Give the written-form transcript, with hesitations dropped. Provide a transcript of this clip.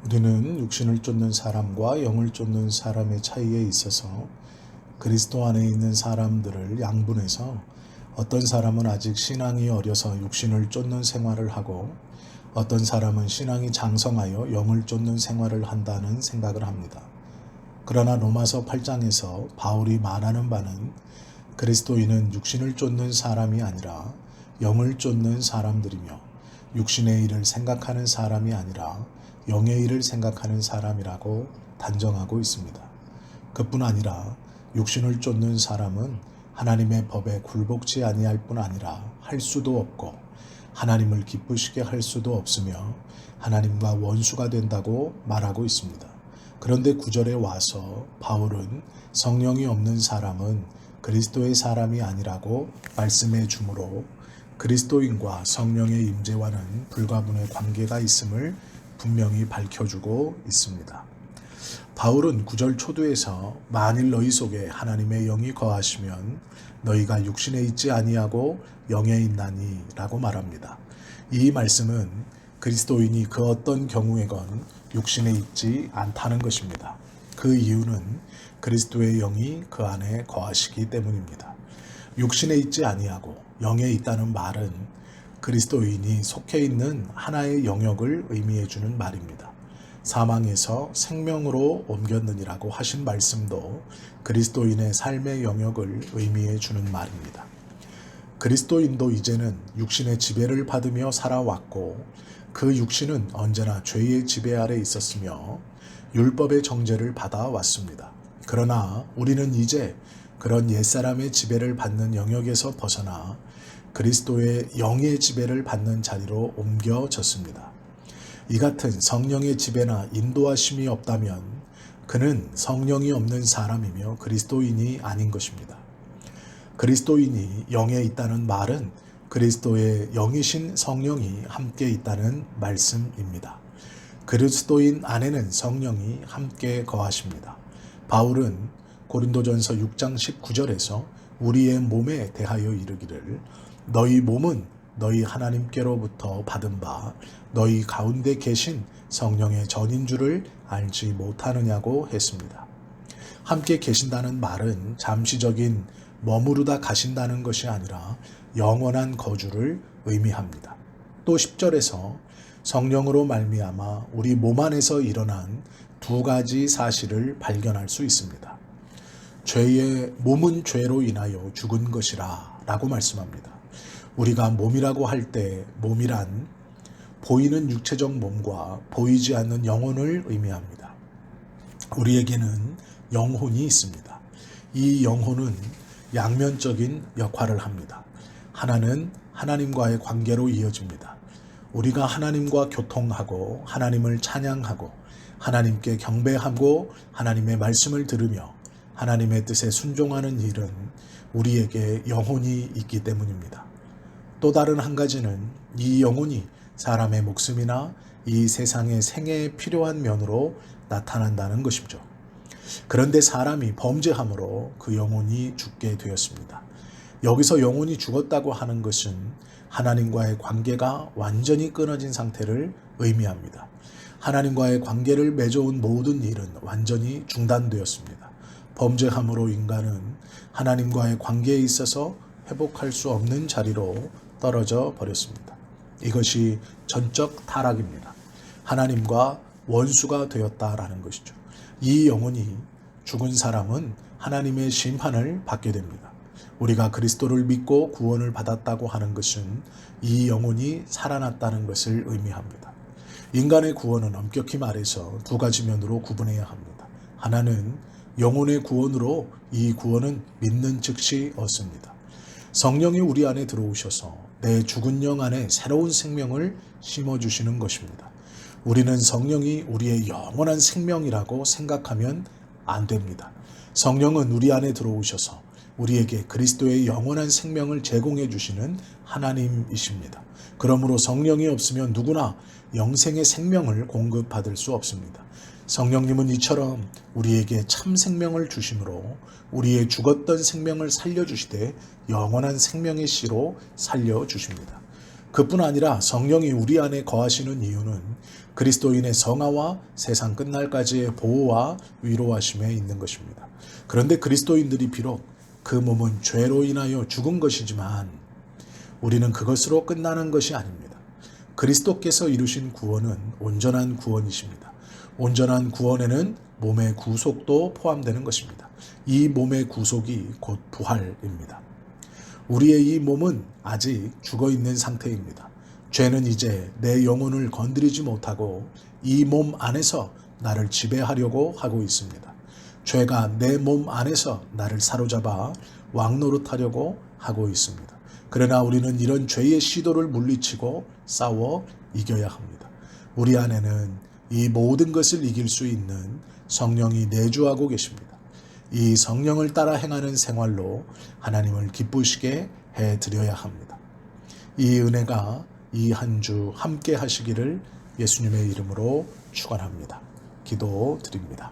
우리는 육신을 쫓는 사람과 영을 쫓는 사람의 차이에 있어서 그리스도 안에 있는 사람들을 양분해서 어떤 사람은 아직 신앙이 어려서 육신을 쫓는 생활을 하고 어떤 사람은 신앙이 장성하여 영을 쫓는 생활을 한다는 생각을 합니다. 그러나 로마서 8장에서 바울이 말하는 바는 그리스도인은 육신을 쫓는 사람이 아니라 영을 쫓는 사람들이며 육신의 일을 생각하는 사람이 아니라 영의 일을 생각하는 사람이라고 단정하고 있습니다. 그뿐 아니라 육신을 쫓는 사람은 하나님의 법에 굴복지 아니할 뿐 아니라 할 수도 없고 하나님을 기쁘시게 할 수도 없으며 하나님과 원수가 된다고 말하고 있습니다. 그런데 9절에 와서 바울은 성령이 없는 사람은 그리스도의 사람이 아니라고 말씀해 주므로 그리스도인과 성령의 임재와는 불가분의 관계가 있음을 분명히 밝혀주고 있습니다. 바울은 9절 초두에서 만일 너희 속에 하나님의 영이 거하시면 너희가 육신에 있지 아니하고 영에 있나니 라고 말합니다. 이 말씀은 그리스도인이 그 어떤 경우에건 육신에 있지 않다는 것입니다. 그 이유는 그리스도의 영이 그 안에 거하시기 때문입니다. 육신에 있지 아니하고 영에 있다는 말은 그리스도인이 속해 있는 하나의 영역을 의미해 주는 말입니다. 사망에서 생명으로 옮겼느니라고 하신 말씀도 그리스도인의 삶의 영역을 의미해 주는 말입니다. 그리스도인도 이제는 육신의 지배를 받으며 살아왔고 그 육신은 언제나 죄의 지배 아래 있었으며 율법의 정죄를 받아왔습니다. 그러나 우리는 이제 그런 옛사람의 지배를 받는 영역에서 벗어나 그리스도의 영의 지배를 받는 자리로 옮겨졌습니다. 이 같은 성령의 지배나 인도하심이 없다면 그는 성령이 없는 사람이며 그리스도인이 아닌 것입니다. 그리스도인이 영에 있다는 말은 그리스도의 영이신 성령이 함께 있다는 말씀입니다. 그리스도인 안에는 성령이 함께 거하십니다. 바울은 고린도전서 6장 19절에서 우리의 몸에 대하여 이르기를 너희 몸은 너희 하나님께로부터 받은 바 너희 가운데 계신 성령의 전인 줄을 알지 못하느냐고 했습니다. 함께 계신다는 말은 잠시적인 머무르다 가신다는 것이 아니라 영원한 거주를 의미합니다. 또 10절에서 성령으로 말미암아 우리 몸 안에서 일어난 두 가지 사실을 발견할 수 있습니다. 몸은 죄로 인하여 죽은 것이라 라고 말씀합니다. 우리가 몸이라고 할 때 몸이란 보이는 육체적 몸과 보이지 않는 영혼을 의미합니다. 우리에게는 영혼이 있습니다. 이 영혼은 양면적인 역할을 합니다. 하나는 하나님과의 관계로 이어집니다. 우리가 하나님과 교통하고 하나님을 찬양하고 하나님께 경배하고 하나님의 말씀을 들으며 하나님의 뜻에 순종하는 일은 우리에게 영혼이 있기 때문입니다. 또 다른 한 가지는 이 영혼이 사람의 목숨이나 이 세상의 생애에 필요한 면으로 나타난다는 것이죠. 그런데 사람이 범죄함으로 그 영혼이 죽게 되었습니다. 여기서 영혼이 죽었다고 하는 것은 하나님과의 관계가 완전히 끊어진 상태를 의미합니다. 하나님과의 관계를 맺어온 모든 일은 완전히 중단되었습니다. 범죄함으로 인간은 하나님과의 관계에 있어서 회복할 수 없는 자리로 떨어져 버렸습니다. 이것이 전적 타락입니다. 하나님과 원수가 되었다라는 것이죠. 이 영혼이 죽은 사람은 하나님의 심판을 받게 됩니다. 우리가 그리스도를 믿고 구원을 받았다고 하는 것은 이 영혼이 살아났다는 것을 의미합니다. 인간의 구원은 엄격히 말해서 두 가지 면으로 구분해야 합니다. 하나는 영혼의 구원으로 이 구원은 믿는 즉시 얻습니다. 성령이 우리 안에 들어오셔서 내 죽은 영 안에 새로운 생명을 심어주시는 것입니다. 우리는 성령이 우리의 영원한 생명이라고 생각하면 안 됩니다. 성령은 우리 안에 들어오셔서 우리에게 그리스도의 영원한 생명을 제공해 주시는 하나님이십니다. 그러므로 성령이 없으면 누구나 영생의 생명을 공급받을 수 없습니다. 성령님은 이처럼 우리에게 참 생명을 주심으로 우리의 죽었던 생명을 살려주시되 영원한 생명의 씨로 살려주십니다. 그뿐 아니라 성령이 우리 안에 거하시는 이유는 그리스도인의 성화와 세상 끝날까지의 보호와 위로하심에 있는 것입니다. 그런데 그리스도인들이 비록 그 몸은 죄로 인하여 죽은 것이지만 우리는 그것으로 끝나는 것이 아닙니다. 그리스도께서 이루신 구원은 온전한 구원이십니다. 온전한 구원에는 몸의 구속도 포함되는 것입니다. 이 몸의 구속이 곧 부활입니다. 우리의 이 몸은 아직 죽어있는 상태입니다. 죄는 이제 내 영혼을 건드리지 못하고 이 몸 안에서 나를 지배하려고 하고 있습니다. 죄가 내 몸 안에서 나를 사로잡아 왕노릇하려고 하고 있습니다. 그러나 우리는 이런 죄의 시도를 물리치고 싸워 이겨야 합니다. 우리 안에는 이 모든 것을 이길 수 있는 성령이 내주하고 계십니다. 이 성령을 따라 행하는 생활로 하나님을 기쁘시게 해드려야 합니다. 이 은혜가 이 한 주 함께 하시기를 예수님의 이름으로 축원합니다. 기도드립니다.